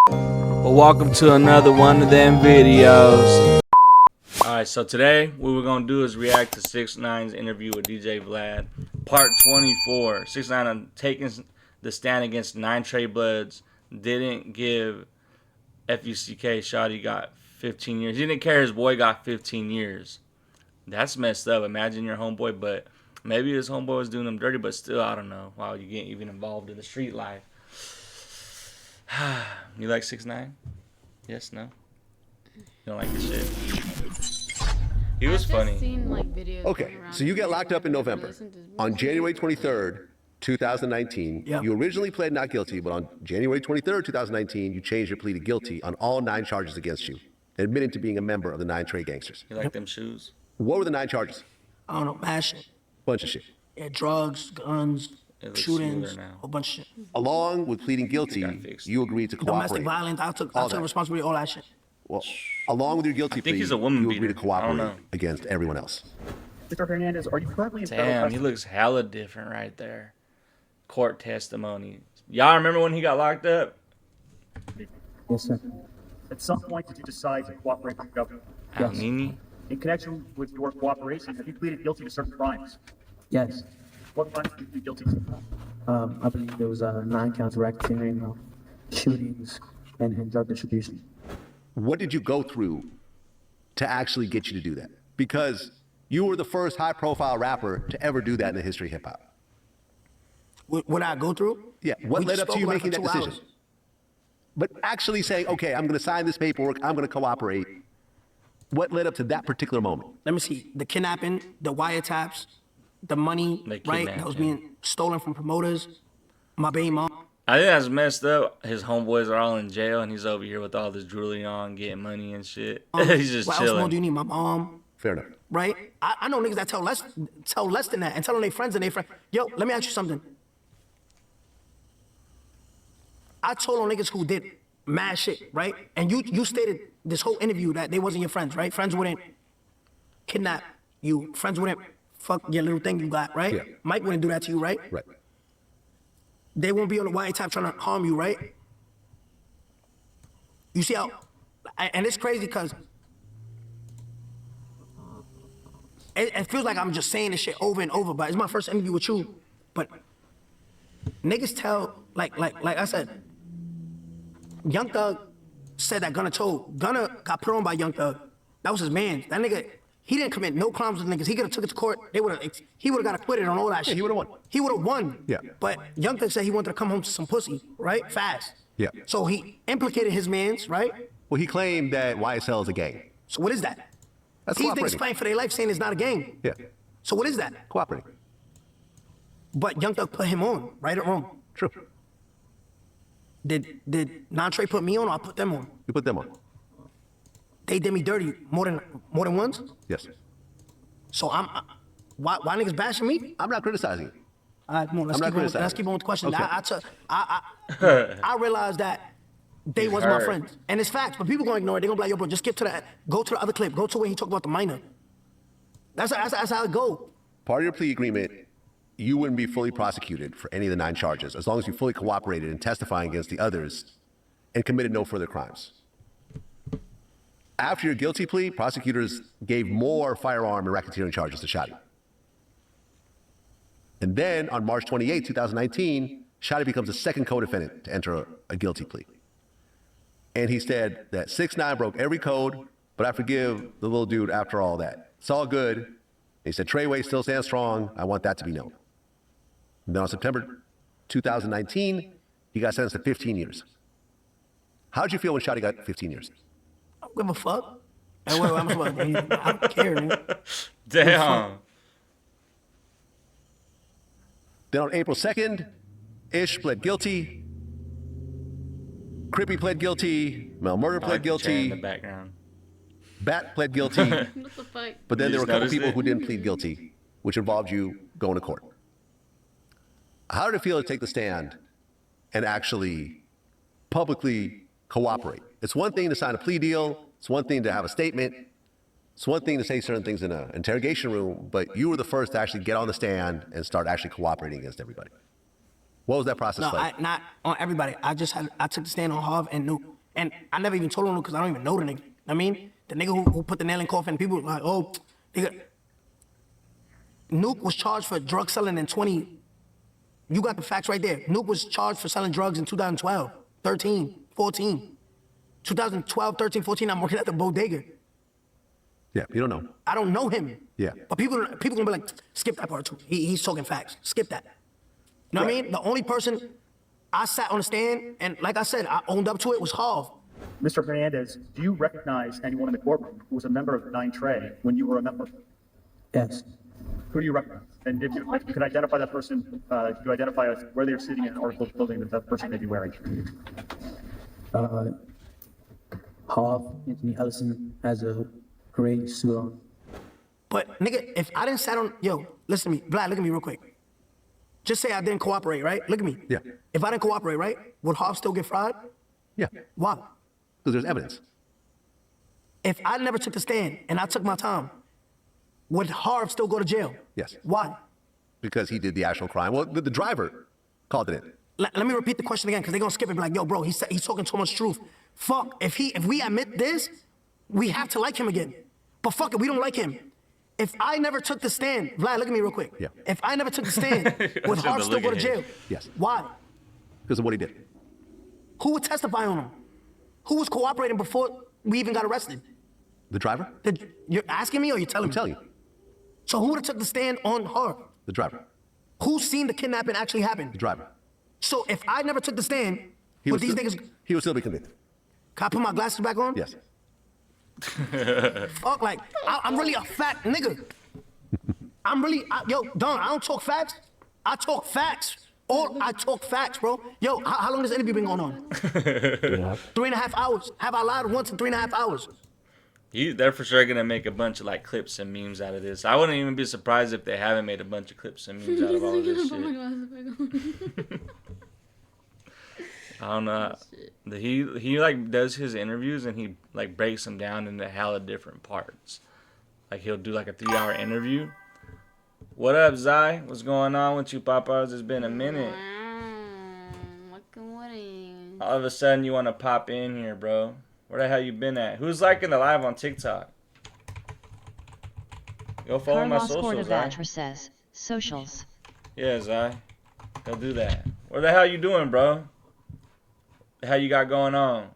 Well, welcome to another one of them videos. Alright, so today what we're going to do is react to 6ix9ine's interview with DJ Vlad. Part 24. 6ix9ine taking the stand against 9 Trey Bloods. Didn't give FUCK Shotty got 15 years. He didn't care his boy got 15 years. That's messed up. Imagine your homeboy, but maybe his homeboy was doing him dirty, but still, I don't know. Wow, you get even involved in the street life. You like 6ix9ine? Yes, no? You don't like this shit? He was funny. Seen, like, videos okay, so you get locked up in November. On January 23rd, 2019, you originally pled not guilty, but on January 23rd, 2019, you changed your plea to guilty on all 9 charges against you, admitting to being a member of the 9 Trey gangsters. You like them shoes? What were the 9 charges? I don't know, mad shit. Bunch of shit. Yeah, drugs, guns, shootings, a whole bunch of shit. Along with pleading guilty, you agreed to cooperate. Domestic violence, I took responsibility, all that shit. Well, along with your guilty plea, he's a woman you beater. agreed to cooperate against everyone else. Mr. Hernandez, are you currently in Damn, he looks hella different right there. Court testimony. Y'all remember when he got locked up? Yes, sir. At some point, did you decide to cooperate with the government? Yes. Nini? In connection with your cooperation, have you pleaded guilty to certain crimes? Yes. What crimes did you plead guilty to? I believe there was 9 counts of racketeering, shootings, and drug distribution. What did you go through to actually get you to do that? Because you were the first high-profile rapper to ever do that in the history of hip-hop. What I go through? Yeah, what led up to you making that decision? Hours. But actually saying, okay, I'm going to sign this paperwork, I'm going to cooperate. What led up to that particular moment? Let me see. The kidnapping, the wiretaps, the money, right, that was being stolen from promoters, my baby mom. I think that's messed up. His homeboys are all in jail, and he's over here with all this jewelry on, getting money and shit. He's just what chilling. What else more do you need? My mom. Fair enough. Right? I know niggas that tell less than that and telling their friends and their friends, yo, let me ask you something. I told on niggas who did mad shit, right? And you stated this whole interview that they wasn't your friends, right? Friends wouldn't kidnap you. Friends wouldn't fuck your little thing you got, right? Yeah. Mike wouldn't do that to you, right? Right. They won't be on the wiretap trying to harm you, right? You see how, and it's crazy because it feels like I'm just saying this shit over and over, but it's my first interview with you. But niggas tell, like I said, Young Thug said that Gunna told. Gunna got put on by Young Thug. That was his man. That nigga, he didn't commit no crimes with niggas. He could have took it to court. He would have got acquitted on all that shit. He would have won. He would have won. Yeah. But Young Thug said he wanted to come home to some pussy, right? Fast. Yeah. So he implicated his mans, right? Well, he claimed that YSL is a gang. So what is that? That's These niggas cooperating. fighting for their life saying it's not a gang. Yeah. So what is that? Cooperating. But Young Thug put him on, right or wrong? True. Did non-Trey put me on or I put them on? You put them on. They did me dirty more than once? Yes. So why niggas bashing me? I'm not criticizing you. All right, come on, let's keep on with the question. Okay. I realized that they He's wasn't my hurt. friends. And it's facts, but people gonna ignore it. They gonna be like, yo, bro, just skip to that. Go to the other clip. Go to where he talked about the minor. That's how it go. Part of your plea agreement, you wouldn't be fully prosecuted for any of the 9 charges as long as you fully cooperated in testifying against the others and committed no further crimes. After your guilty plea, prosecutors gave more firearm and racketeering charges to Shotty. And then on March 28, 2019, Shotty becomes the second co-defendant to enter a guilty plea. And he said that 6ix9ine broke every code, but I forgive the little dude after all that. It's all good. And he said, Treyway still stands strong. I want that to be known. And then on September 2019, he got sentenced to 15 years. How did you feel when Shotty got 15 years? I don't give a fuck. And what, I don't care, man. Damn. Then on April 2nd, Ish pled guilty. Crippy pled guilty. Mel Murder pled In the guilty. background. Bat pled guilty. What the fuck? But then You there were a just couple noticed people it? who didn't plead guilty, which involved you going to court. How did it feel to take the stand and actually publicly cooperate? It's one thing to sign a plea deal. It's one thing to have a statement. It's one thing to say certain things in an interrogation room, but you were the first to actually get on the stand and start actually cooperating against everybody. What was that process No, like? not on everybody. I took the stand on Harv and Nuke. And I never even told him because I don't even know the nigga. I mean, the nigga who put the nail in coffin, people were like, oh, nigga. Nuke was charged for drug selling in 20. You got the facts right there. Nuke was charged for selling drugs in 2012, 13, 14. 2012, 13, 14, I'm working at the bodega. Yeah, you don't know. I don't know him. Yeah. But people gonna be like, skip that part too. He's talking facts. Skip that. You know what I mean? The only person I sat on the stand and like I said, I owned up to it was Harv. Mr. Hernandez, do you recognize anyone in the courtroom who was a member of 9 Trey when you were a member? Yes. Who do you recognize? And if you could identify that person, could you identify where they're sitting in article of clothing that person may be wearing? Harv, Anthony Ellison has a gray suit on. But nigga, if I didn't sat on, yo, listen to me, Vlad, look at me real quick. Just say I didn't cooperate, right? Look at me. Yeah. If I didn't cooperate, right, would Harv still get fried? Yeah, Why? because there's evidence. If I never took the stand and I took my time, would Harv still go to jail? Yes. Why? Because he did the actual crime. Well, the driver called it in. Let me repeat the question again, because they're gonna skip it. Be like, yo, bro, he's talking too much truth. Fuck, if we admit this, we have to like him again. But fuck it, we don't like him. If I never took the stand, Vlad, look at me real quick. Yeah. If I never took the stand, would Should've Harv still looked go to at jail? him. Yes. Why? Because of what he did. Who would testify on him? Who was cooperating before we even got arrested? The driver? You're asking me or you're telling I'm me? telling you. So who would have took the stand on Harv? The driver. Who's seen the kidnapping actually happen? The driver. So if I never took the stand, He would would these still, niggas, he would still be convicted. can I put my glasses back on? Yes. Fuck, like, I'm really a fat nigga. Yo, Don, I don't talk facts. I talk facts. I talk facts, bro. Yo, how long has the interview been going on? 3.5 hours. Have I lied once in 3.5 hours? They're for sure gonna make a bunch of like clips and memes out of this. I wouldn't even be surprised if they haven't made a bunch of clips and memes out of all of this shit. I don't know. He like does his interviews and he like breaks them down into hella different parts. Like he'll do like a 3-hour interview. What up, Zai? What's going on with you, Papas? It's been a minute. All of a sudden you want to pop in here, bro. Where the hell you been at? Who's liking the live on TikTok? Go follow my socials, Carloscordovajr says, socials. Yeah, Zai. Go do that. What the hell you doing, bro? The hell you got going on?